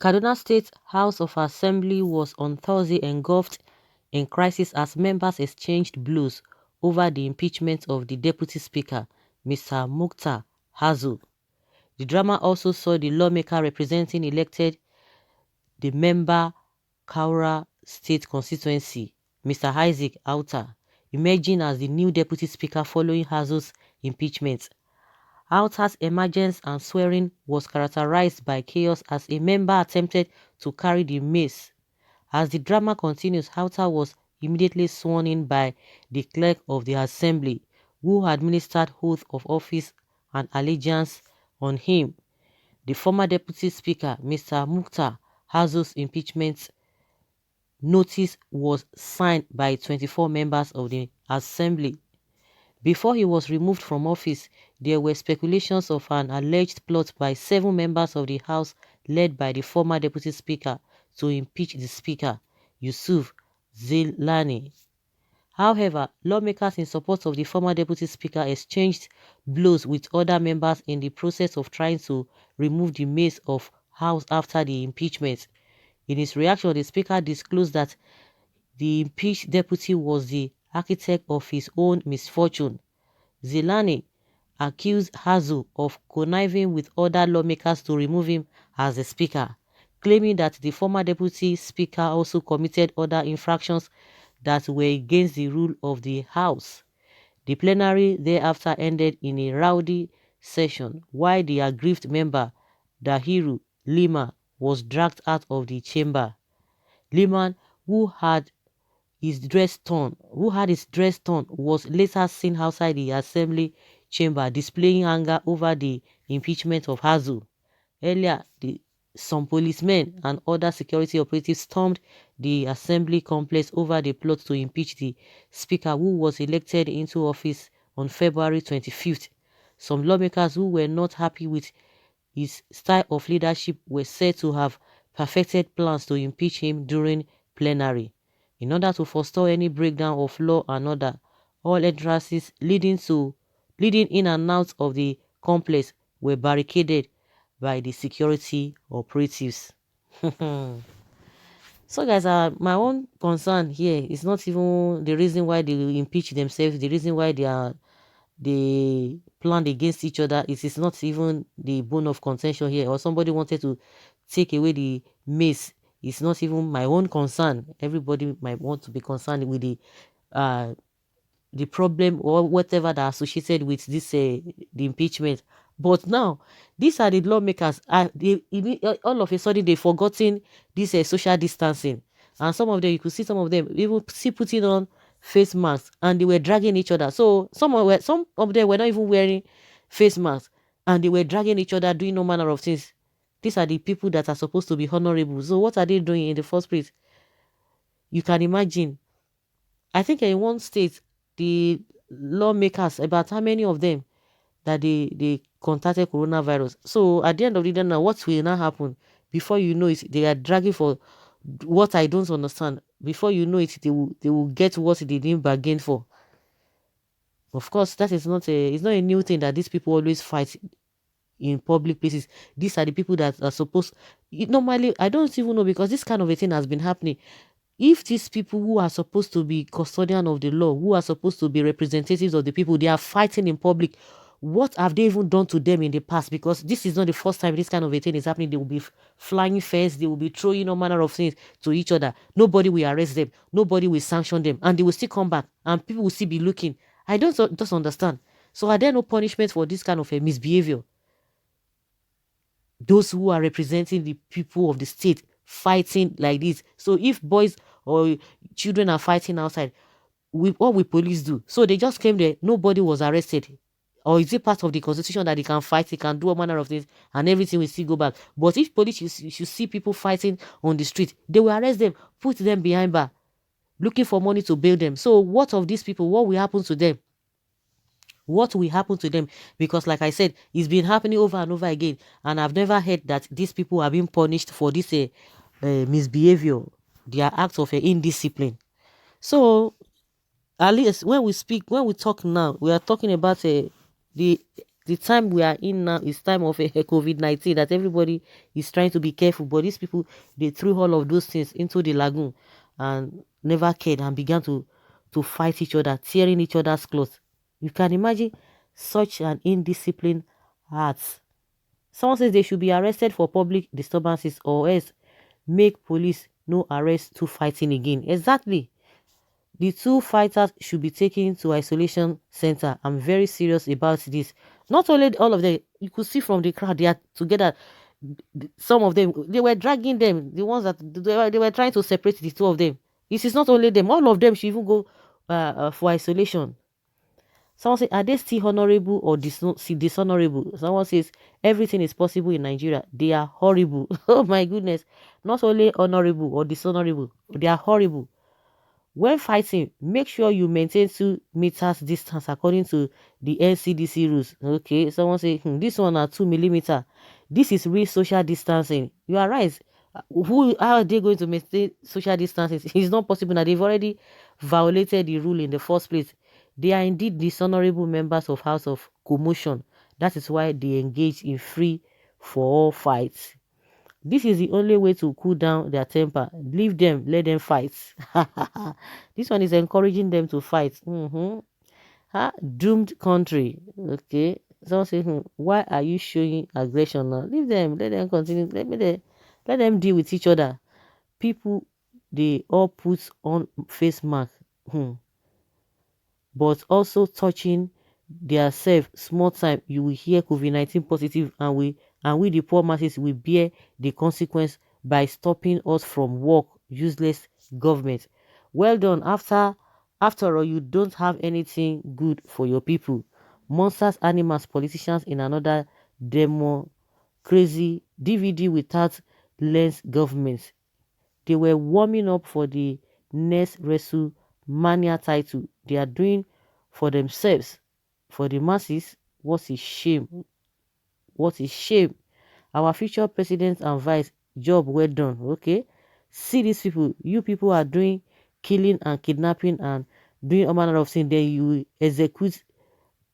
Kaduna State House of Assembly was on Thursday engulfed in crisis as members exchanged blows over the impeachment of the Deputy Speaker, Mr. Mukhtar Hazu. The drama also saw the lawmaker representing elected the member Kaura State constituency, Mr. Isaac Auta, emerging as the new Deputy Speaker following Hazu's impeachment. Auta's emergence and swearing was characterized by chaos as a member attempted to carry the mace. As the drama continues, Auta was immediately sworn in by the clerk of the assembly, who administered oath of office and allegiance on him. The former Deputy Speaker, Mr. Mukhtar Hazu's impeachment notice was signed by 24 members of the assembly. Before he was removed from office, there were speculations of an alleged plot by 7 members of the House led by the former Deputy Speaker to impeach the Speaker, Yusuf Zilani. However, lawmakers in support of the former Deputy Speaker exchanged blows with other members in the process of trying to remove the mace of House after the impeachment. In his reaction, the Speaker disclosed that the impeached deputy was the architect of his own misfortune. Zilani accused Hazu of conniving with other lawmakers to remove him as the Speaker, claiming that the former Deputy Speaker also committed other infractions that were against the rule of the House. The plenary thereafter ended in a rowdy session while the aggrieved member, Dahiru Lima, was dragged out of the chamber. Liman, who had his dress torn, was later seen outside the assembly chamber displaying anger over the impeachment of Hazu. Earlier, some policemen and other security operatives stormed the assembly complex over the plot to impeach the speaker who was elected into office on February 25th. Some lawmakers who were not happy with his style of leadership were said to have perfected plans to impeach him during plenary. In order to forestall any breakdown of law and order, all entrances leading in and out of the complex were barricaded by the security operatives. So guys, my own concern here is not even the reason why they impeach themselves, the reason why they planned against each other. It is not even the bone of contention here, or somebody wanted to take away the mace. It's not even my own concern. Everybody might want to be concerned with the problem or whatever that associated with this the impeachment. But now these are the lawmakers. All of a sudden they've forgotten this social distancing, and some of them, you could see some of them even see putting on face masks, and they were dragging each other. So some of them were not even wearing face masks, and they were dragging each other, doing no manner of things. These are the people that are supposed to be honorable. So what are they doing in the first place? You can imagine. I think in one state, the lawmakers, about how many of them that they contacted coronavirus. So at the end of the day now, what will now happen? Before you know it, they are dragging for what I don't understand. Before you know it, they will get what they didn't bargain for. Of course, that is not it's not a new thing that these people always fight in public places. These are the people that are supposed, normally, I don't even know, because this kind of a thing has been happening. If these people who are supposed to be custodian of the law, who are supposed to be representatives of the people, they are fighting in public, what have they even done to them in the past? Because this is not the first time this kind of a thing is happening. They will be flying fence, they will be throwing all manner of things to each other. Nobody will arrest them, nobody will sanction them, and they will still come back, and people will still be looking. I don't just understand. So are there no punishment for this kind of a misbehavior? Those who are representing the people of the state fighting like this. So if boys or children are fighting outside, what will police do? So they just came there, nobody was arrested. Or is it part of the constitution that they can fight, they can do all manner of things, and everything will still go back? But if police should see people fighting on the street, they will arrest them, put them behind bar, looking for money to bail them. So what of these people? What will happen to them? What will happen to them? Because like I said, it's been happening over and over again, and I've never heard that these people are being punished for this misbehavior, their acts of indiscipline. So at least when we talk now, we are talking about the the time we are in now is time of COVID-19, that everybody is trying to be careful. But these people, they threw all of those things into the lagoon and never cared and began to fight each other, tearing each other's clothes. You can imagine such an indisciplined heart. Someone says they should be arrested for public disturbances or else make police no arrest to fighting again. Exactly. The two fighters should be taken to isolation center. I'm very serious about this. Not only all of them, you could see from the crowd, they are together. Some of them, they were dragging them. The ones that they were trying to separate the two of them. This is not only them. All of them should even go for isolation. Someone says, are they still honorable or dishonorable? Someone says, everything is possible in Nigeria. They are horrible. Oh my goodness. Not only honorable or dishonorable, they are horrible. When fighting, make sure you maintain 2 meters distance according to the NCDC rules. Okay, someone say, this one are 2 millimeter. This is real social distancing. You are right. How are they going to maintain social distancing? It's not possible now. They've already violated the rule in the first place. They are indeed dishonorable members of House of Commotion. That is why they engage in free for all fights. This is the only way to cool down their temper. Leave them, let them fight. This one is encouraging them to fight. Doomed country. Okay. Someone say, why are you showing aggression now? Leave them, let them continue. Let them deal with each other. People, they all put on face mask. But also touching their self small time, you will hear COVID-19 positive, and we the poor masses will bear the consequence by stopping us from work. Useless government. Well done. After all, you don't have anything good for your people. Monsters, animals, politicians in another demo crazy DVD without lens government. They were warming up for the next WrestleMania title. They are doing for themselves. For the masses, what a shame. What a shame. Our future president and vice, job well done. Okay. See these people. You people are doing killing and kidnapping and doing all manner of things. Then you execute.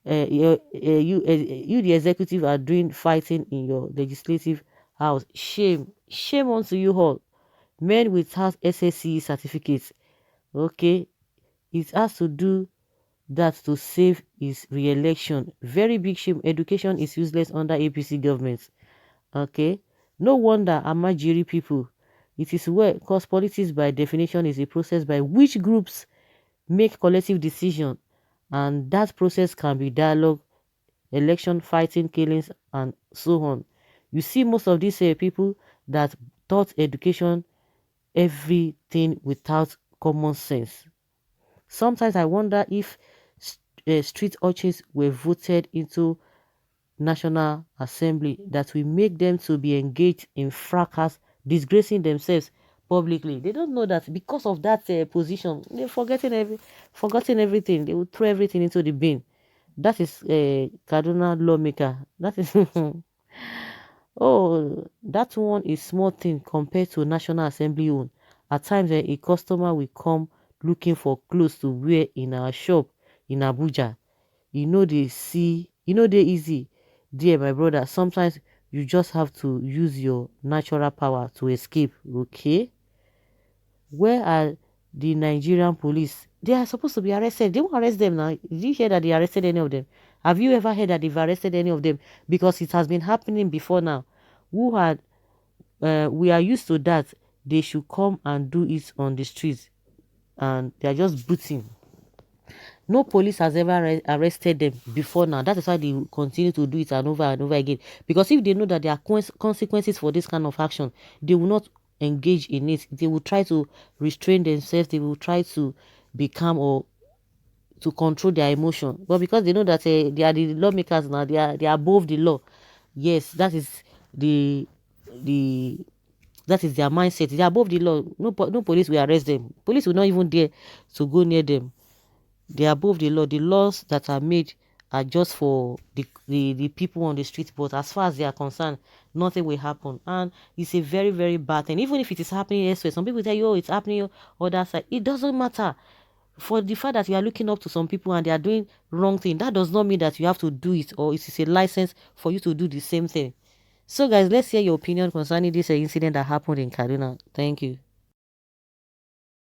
You the executive are doing fighting in your legislative house. Shame. Shame unto you all. Men without SSCE certificates. Okay. It has to do that to save his re-election. Very big shame. Education is useless under APC government. Okay. No wonder Amajiri people. It is well, because politics by definition is a process by which groups make collective decision, and that process can be dialogue, election, fighting, killings, and so on. You see most of these people that taught education everything without common sense. Sometimes I wonder if street urchins were voted into National Assembly, that will make them to be engaged in fracas, disgracing themselves publicly. They don't know that because of that position, they've forgotten everything. They will throw everything into the bin. That is a Kaduna lawmaker. That is oh, that one is small thing compared to National Assembly own. At times, a customer will come looking for clothes to wear in our shop in Abuja. They easy. Dear my brother, sometimes you just have to use your natural power to escape. Okay. Where are the Nigerian police? They are supposed to be arrested. They won't arrest them now. Did you hear that they arrested any of them? Have you ever heard that they've arrested any of them? Because it has been happening before now. We are used to that. They should come and do it on the streets, and they are just booting. No police has ever arrested them before now. That is why they will continue to do it and over again. Because if they know that there are consequences for this kind of action, they will not engage in it. They will try to restrain themselves. They will try to be calm or to control their emotion. But because they know that they are the lawmakers now, they are above the law. Yes, that is the that is their mindset. They are above the law. No police will arrest them. Police will not even dare to go near them. They are above the law. The laws that are made are just for the people on the street. But as far as they are concerned, nothing will happen. And it's a very, very bad thing. Even if it is happening elsewhere, some people tell you, oh, it's happening on other side. It doesn't matter. For the fact that you are looking up to some people and they are doing wrong thing, that does not mean that you have to do it, or it is a license for you to do the same thing. So guys, let's hear your opinion concerning this incident that happened in Kaduna. Thank you.